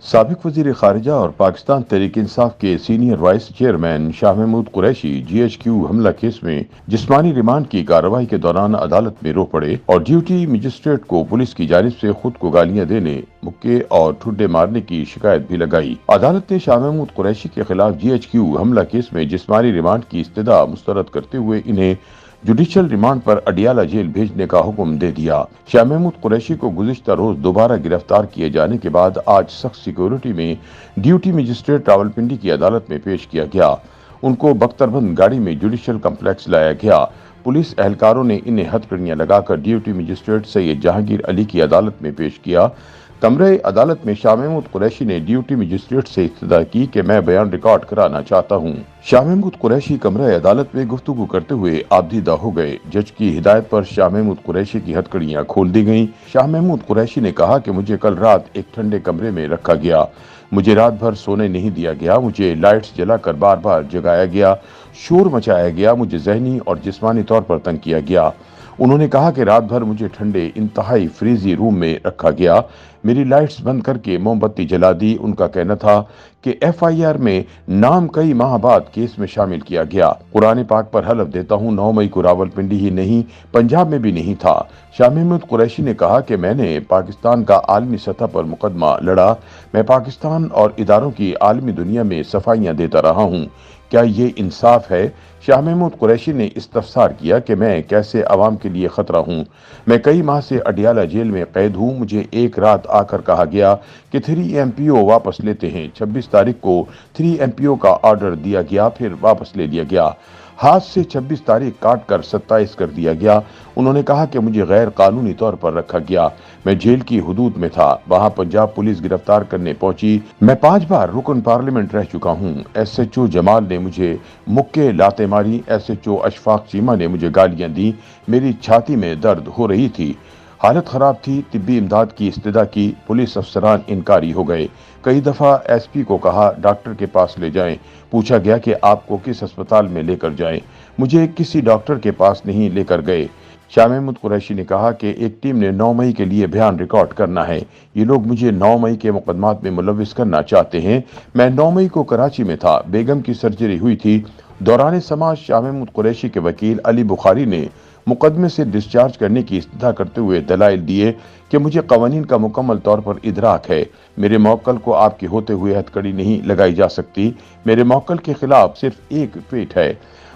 سابق وزیر خارجہ اور پاکستان تحریک انصاف کے senior vice chairman Shah Mahmood Qureshi G H Q حملہ کیس میں جسمانی ریمانڈ کی کارروائی کے دوران عدالت میں رو پڑے اور ڈیوٹی مجسٹریٹ کو پولیس کی جانب سے خود کو گالیاں دینے، مکے اور ٹھڈے مارنے کی شکایت بھی لگائی۔ عدالت نے شاہ محمود قریشی کے خلاف جی ایچ کیو حملہ کیس میں جسمانی ریمانڈ کی استدعا مسترد کرتے ہوئے انہیں جوڈیشل ریمانڈ پر اڈیالہ جیل بھیجنے کا حکم دے دیا۔ شاہ محمود قریشی کو گزشتہ روز دوبارہ گرفتار کیے جانے کے بعد آج سخت سیکیورٹی میں ڈیوٹی مجسٹریٹ راولپنڈی کی عدالت میں پیش کیا گیا۔ ان کو بختربند گاڑی میں جوڈیشل کمپلیکس لایا گیا۔ پولیس اہلکاروں نے انہیں ہتھکڑیاں لگا کر ڈیوٹی مجسٹریٹ سید جہانگیر علی کی عدالت میں پیش کیا۔ کمرہ عدالت میں شاہ محمود قریشی نے ڈیوٹی مجسٹریٹ سے استدعا کی کہ میں بیان ریکارڈ کرانا چاہتا ہوں۔ شاہ محمود قریشی کمرہ عدالت میں گفتگو کرتے ہوئے آبدیدہ ہو گئے۔ جج کی ہدایت پر شاہ محمود قریشی کی ہتھکڑیاں کھول دی گئیں۔ شاہ محمود قریشی نے کہا کہ مجھے کل رات ایک ٹھنڈے کمرے میں رکھا گیا، مجھے رات بھر سونے نہیں دیا گیا، مجھے لائٹس جلا کر بار بار جگایا گیا، شور مچایا گیا، مجھے ذہنی اور جسمانی طور پر تنگ کیا گیا۔ انہوں نے کہا کہ رات بھر مجھے ٹھنڈے انتہائی فریزی روم میں رکھا گیا، میری لائٹس بند کر کے موم بتی جلا دی۔ ان کا کہنا تھا کہ ایف آئی آر میں نام کئی ماہ بعد کیس میں شامل کیا گیا۔ قرآن پاک پر حلف دیتا ہوں 9 مئی کو راولپنڈی ہی نہیں، پنجاب میں بھی نہیں تھا۔ شاہ محمود قریشی نے کہا کہ میں نے پاکستان کا عالمی سطح پر مقدمہ لڑا، میں پاکستان اور اداروں کی عالمی دنیا میں صفائیاں دیتا رہا ہوں، کیا یہ انصاف ہے؟ شاہ محمود قریشی نے استفسار کیا کہ میں کیسے عوام کے لیے خطرہ ہوں؟ میں کئی ماہ سے اڈیالہ جیل میں قید ہوں، مجھے ایک رات آ کر کہا گیا کہ 3 ایم پی او واپس لیتے ہیں۔ 26 تاریخ کو 3 ایم پی او کا آرڈر دیا گیا، پھر واپس لے لیا گیا، ہاتھ سے 26 تاریخ کاٹ کر 27 کر دیا گیا۔ انہوں نے کہا کہ مجھے غیر قانونی طور پر رکھا گیا، میں جیل کی حدود میں تھا، وہاں پنجاب پولیس گرفتار کرنے پہنچی، میں 5 بار رکن پارلیمنٹ رہ چکا ہوں۔ ایس ایچ او جمال نے مجھے مکے لاتیں ماری، S H O Ashfaq Cheema نے مجھے گالیاں دی، میری چھاتی میں درد ہو رہی تھی، حالت خراب تھی، طبی امداد کی استدعا کی، پولیس افسران انکاری ہو گئے، کئی دفعہ ایس پی کو کہا ڈاکٹر کے پاس لے جائیں، پوچھا گیا کہ آپ کو کس ہسپتال میں لے کر جائیں، مجھے کسی ڈاکٹر کے پاس نہیں لے کر گئے۔ شاہ محمود قریشی نے کہا کہ ایک ٹیم نے 9 مئی کے لیے بیان ریکارڈ کرنا ہے، یہ لوگ مجھے 9 مئی کے مقدمات میں ملوث کرنا چاہتے ہیں۔ میں 9 مئی کو کراچی میں تھا، بیگم کی سرجری ہوئی تھی۔ دوران سماعت شاہ محمود قریشی کے وکیل علی بخاری نے مقدمے سے ڈسچارج کرنے کی استدعا کرتے ہوئے دلائل دیے کہ مجھے قوانین کا مکمل طور پر ادراک ہے، میرے موکل کو آپ کے ہوتے ہوئے ہتھکڑی نہیں لگائی جا سکتی، میرے موکل کے خلاف صرف ایک ٹویٹ ہے۔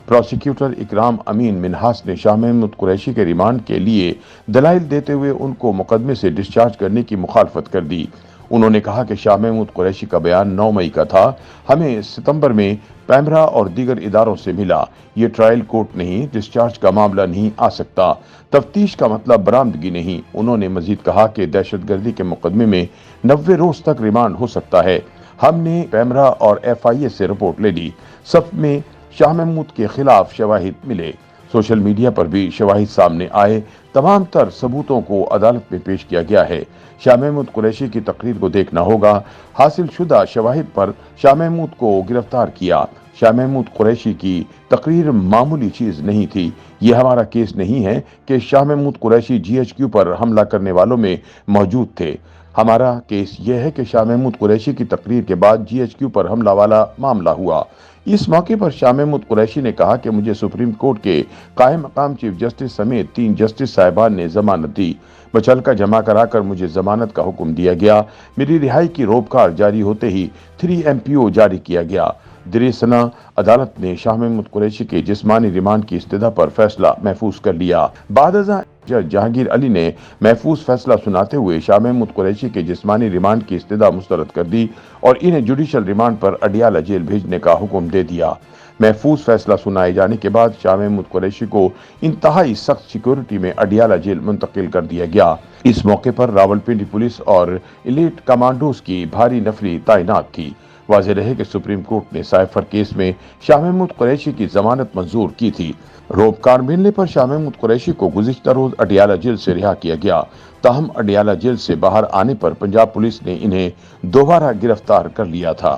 پروسیکیوٹر اکرام امین منہاس نے شاہ محمود قریشی کے ریمانڈ کے لیے دلائل دیتے ہوئے ان کو مقدمے سے ڈسچارج کرنے کی مخالفت کر دی۔ انہوں نے کہا کہ شاہ محمود قریشی کا بیان 9 مئی کا تھا، ہمیں ستمبر میں پیمرا اور دیگر اداروں سے ملا، یہ ٹرائل کورٹ نہیں، ڈسچارج کا معاملہ نہیں آ سکتا، تفتیش کا مطلب برآمدگی نہیں۔ انہوں نے مزید کہا کہ دہشت گردی کے مقدمے میں 90 روز تک ریمانڈ ہو سکتا ہے۔ ہم نے پیمرا اور ایف آئی اے سے رپورٹ لے لی، صف میں شاہ محمود کے خلاف شواہد ملے، سوشل میڈیا پر بھی شواہد سامنے آئے، تمام تر ثبوتوں کو عدالت میں پیش کیا گیا ہے۔ شاہ محمود قریشی کی تقریر کو دیکھنا ہوگا، حاصل شدہ شواہد پر شاہ محمود کو گرفتار کیا۔ شاہ محمود قریشی کی تقریر معمولی چیز نہیں تھی، یہ ہمارا کیس نہیں ہے کہ Shah Mahmood Qureshi G H Q پر حملہ کرنے والوں میں موجود تھے، ہمارا کیس یہ ہے کہ شاہ محمود قریشی کی تقریر کے بعد جی ایچ کیو پر حملہ والا معاملہ ہوا۔ اس موقع پر شاہ محمود قریشی نے کہا کہ مجھے سپریم کورٹ کے قائم مقام چیف جسٹس سمیت 3 جسٹس صاحبان نے ضمانت دی، مچلکا جمع کرا کر مجھے ضمانت کا حکم دیا گیا، میری رہائی کی روپکار جاری ہوتے ہی 3 ایم پی او جاری کیا گیا۔ دریسنا عدالت نے شاہ محمود قریشی کے جسمانی ریمانڈ کی استدعا پر فیصلہ محفوظ کر لیا۔ بعد ازاں جج جہانگیر علی نے محفوظ فیصلہ سناتے ہوئے شاہ محمود قریشی کے جسمانی ریمانڈ کی استدعا مسترد کر دی اور انہیں جوڈیشل ریمانڈ پر اڈیالہ جیل بھیجنے کا حکم دے دیا۔ محفوظ فیصلہ سنائے جانے کے بعد شاہ محمود قریشی کو انتہائی سخت سیکیورٹی میں اڈیالہ جیل منتقل کر دیا گیا۔ اس موقع پر راولپنڈی پولیس اور ایلیٹ کمانڈوز کی بھاری نفری تعینات تھی۔ واضح رہے کہ سپریم کورٹ نے سائفر کیس میں شاہ محمود قریشی کی ضمانت منظور کی تھی۔ روپکار ملنے پر شاہ محمود قریشی کو گزشتہ روز اڈیالہ جیل سے رہا کیا گیا، تاہم اڈیالہ جیل سے باہر آنے پر پنجاب پولیس نے انہیں دوبارہ گرفتار کر لیا تھا۔